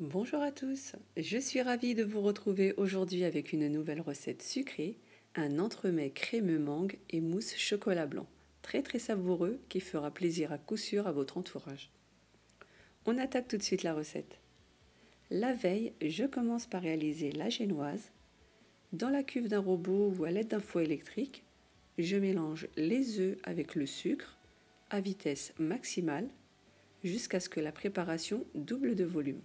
Bonjour à tous, je suis ravie de vous retrouver aujourd'hui avec une nouvelle recette sucrée, un entremets crémeux mangue et mousse chocolat blanc, très savoureux qui fera plaisir à coup sûr à votre entourage. On attaque tout de suite la recette. La veille, je commence par réaliser la génoise. Dans la cuve d'un robot ou à l'aide d'un fouet électrique, je mélange les œufs avec le sucre à vitesse maximale jusqu'à ce que la préparation double de volume.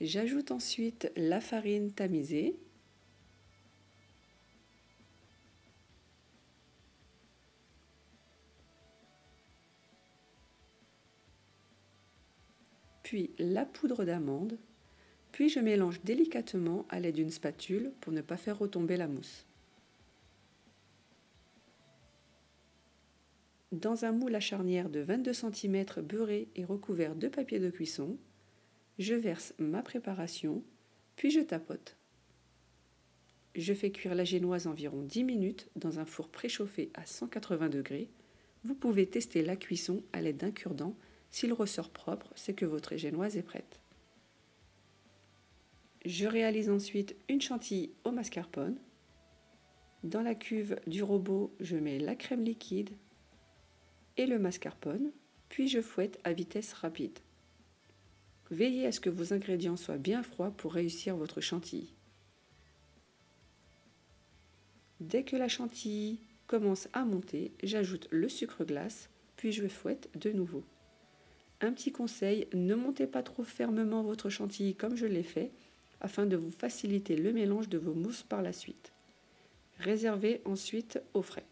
J'ajoute ensuite la farine tamisée, puis la poudre d'amande, puis je mélange délicatement à l'aide d'une spatule pour ne pas faire retomber la mousse. Dans un moule à charnière de 22 cm beurré et recouvert de papier de cuisson, je verse ma préparation, puis je tapote. Je fais cuire la génoise environ 10 minutes dans un four préchauffé à 180 degrés. Vous pouvez tester la cuisson à l'aide d'un cure-dent. S'il ressort propre, c'est que votre génoise est prête. Je réalise ensuite une chantilly au mascarpone. Dans la cuve du robot, je mets la crème liquide et le mascarpone, puis je fouette à vitesse rapide. Veillez à ce que vos ingrédients soient bien froids pour réussir votre chantilly. Dès que la chantilly commence à monter, j'ajoute le sucre glace, puis je fouette de nouveau. Un petit conseil, ne montez pas trop fermement votre chantilly comme je l'ai fait, afin de vous faciliter le mélange de vos mousses par la suite. Réservez ensuite au frais.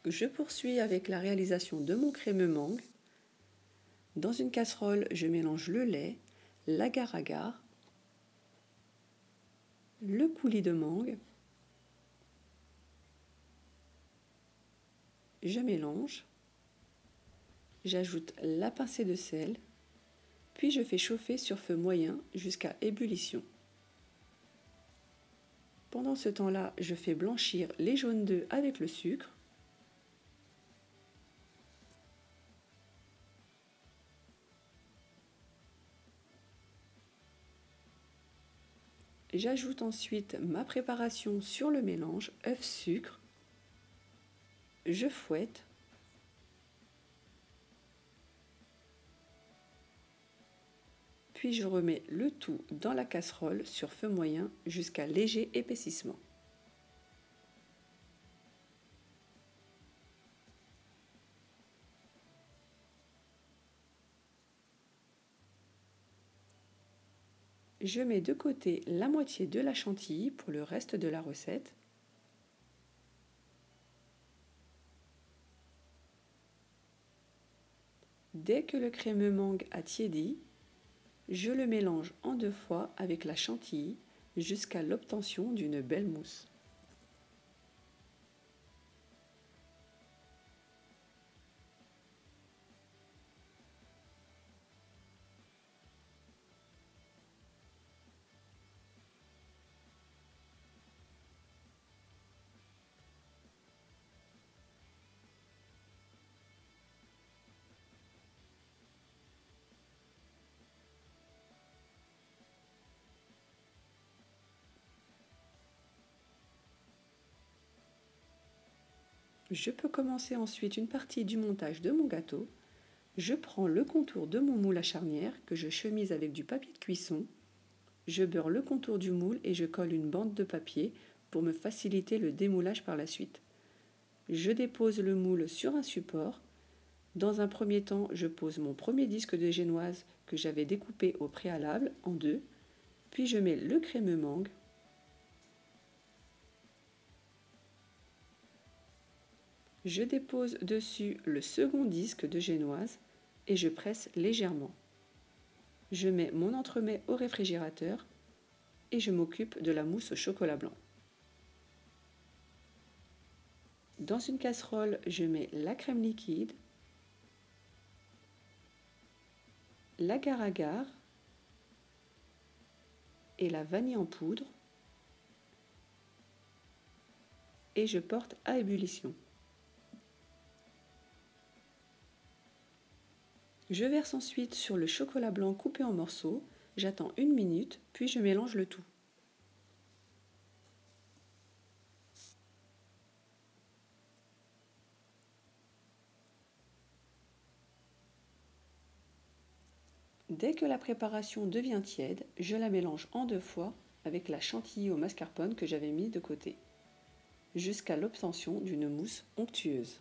Je poursuis avec la réalisation de mon crémeux mangue. Dans une casserole, je mélange le lait, l'agar-agar, le coulis de mangue. Je mélange. J'ajoute la pincée de sel, puis je fais chauffer sur feu moyen jusqu'à ébullition. Pendant ce temps-là, je fais blanchir les jaunes d'œufs avec le sucre. J'ajoute ensuite ma préparation sur le mélange œuf-sucre. Je fouette. Puis je remets le tout dans la casserole sur feu moyen jusqu'à léger épaississement. Je mets de côté la moitié de la chantilly pour le reste de la recette. Dès que le crémeux mangue a tiédi, je le mélange en 2 fois avec la chantilly jusqu'à l'obtention d'une belle mousse. Je peux commencer ensuite une partie du montage de mon gâteau. Je prends le contour de mon moule à charnière que je chemise avec du papier de cuisson. Je beurre le contour du moule et je colle une bande de papier pour me faciliter le démoulage par la suite. Je dépose le moule sur un support. Dans un premier temps, je pose mon premier disque de génoise que j'avais découpé au préalable en 2. Puis je mets le crémeux mangue. Je dépose dessus le second disque de génoise et je presse légèrement. Je mets mon entremets au réfrigérateur et je m'occupe de la mousse au chocolat blanc. Dans une casserole, je mets la crème liquide, l'agar-agar et la vanille en poudre et je porte à ébullition. Je verse ensuite sur le chocolat blanc coupé en morceaux, j'attends 1 minute, puis je mélange le tout. Dès que la préparation devient tiède, je la mélange en 2 fois avec la chantilly au mascarpone que j'avais mis de côté, jusqu'à l'obtention d'une mousse onctueuse.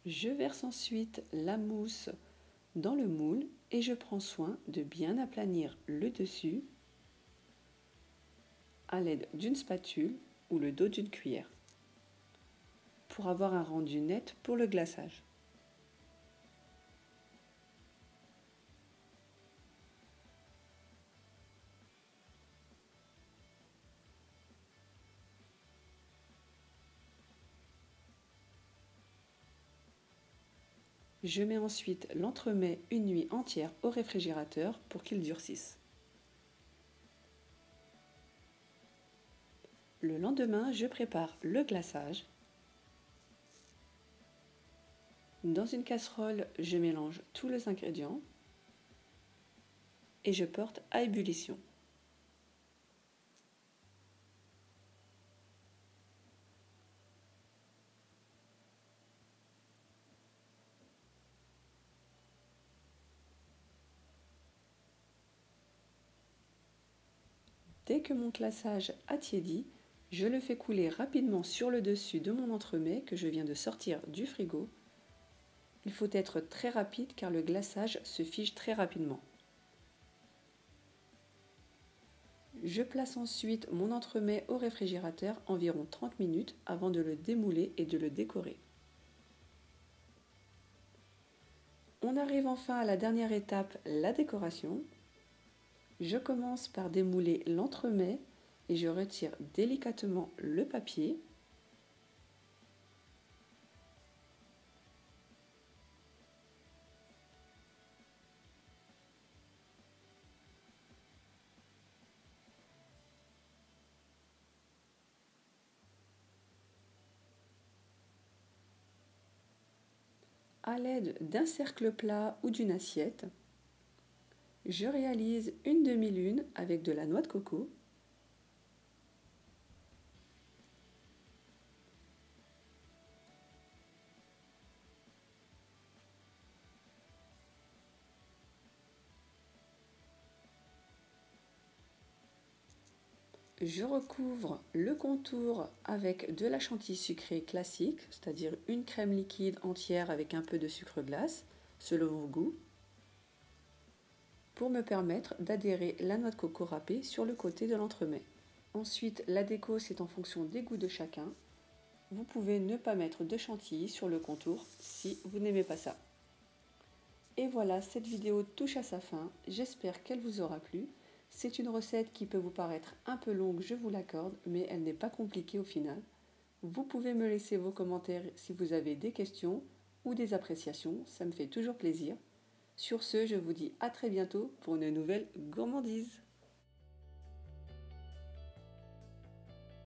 Je verse ensuite la mousse dans le moule et je prends soin de bien aplanir le dessus à l'aide d'une spatule ou le dos d'une cuillère pour avoir un rendu net pour le glaçage. Je mets ensuite l'entremets une nuit entière au réfrigérateur pour qu'il durcisse. Le lendemain, je prépare le glaçage. Dans une casserole, je mélange tous les ingrédients et je porte à ébullition. Dès que mon glaçage a tiédi, je le fais couler rapidement sur le dessus de mon entremets que je viens de sortir du frigo. Il faut être très rapide car le glaçage se fige très rapidement. Je place ensuite mon entremets au réfrigérateur environ 30 minutes avant de le démouler et de le décorer. On arrive enfin à la dernière étape, la décoration. Je commence par démouler l'entremets et je retire délicatement le papier. À l'aide d'un cercle plat ou d'une assiette, je réalise une demi-lune avec de la noix de coco. Je recouvre le contour avec de la chantilly sucrée classique, c'est-à-dire une crème liquide entière avec un peu de sucre glace, selon vos goûts, pour me permettre d'adhérer la noix de coco râpée sur le côté de l'entremets. Ensuite, la déco, c'est en fonction des goûts de chacun. Vous pouvez ne pas mettre de chantilly sur le contour si vous n'aimez pas ça. Et voilà, cette vidéo touche à sa fin. J'espère qu'elle vous aura plu. C'est une recette qui peut vous paraître un peu longue, je vous l'accorde, mais elle n'est pas compliquée au final. Vous pouvez me laisser vos commentaires si vous avez des questions ou des appréciations, ça me fait toujours plaisir. Sur ce, je vous dis à très bientôt pour une nouvelle gourmandise.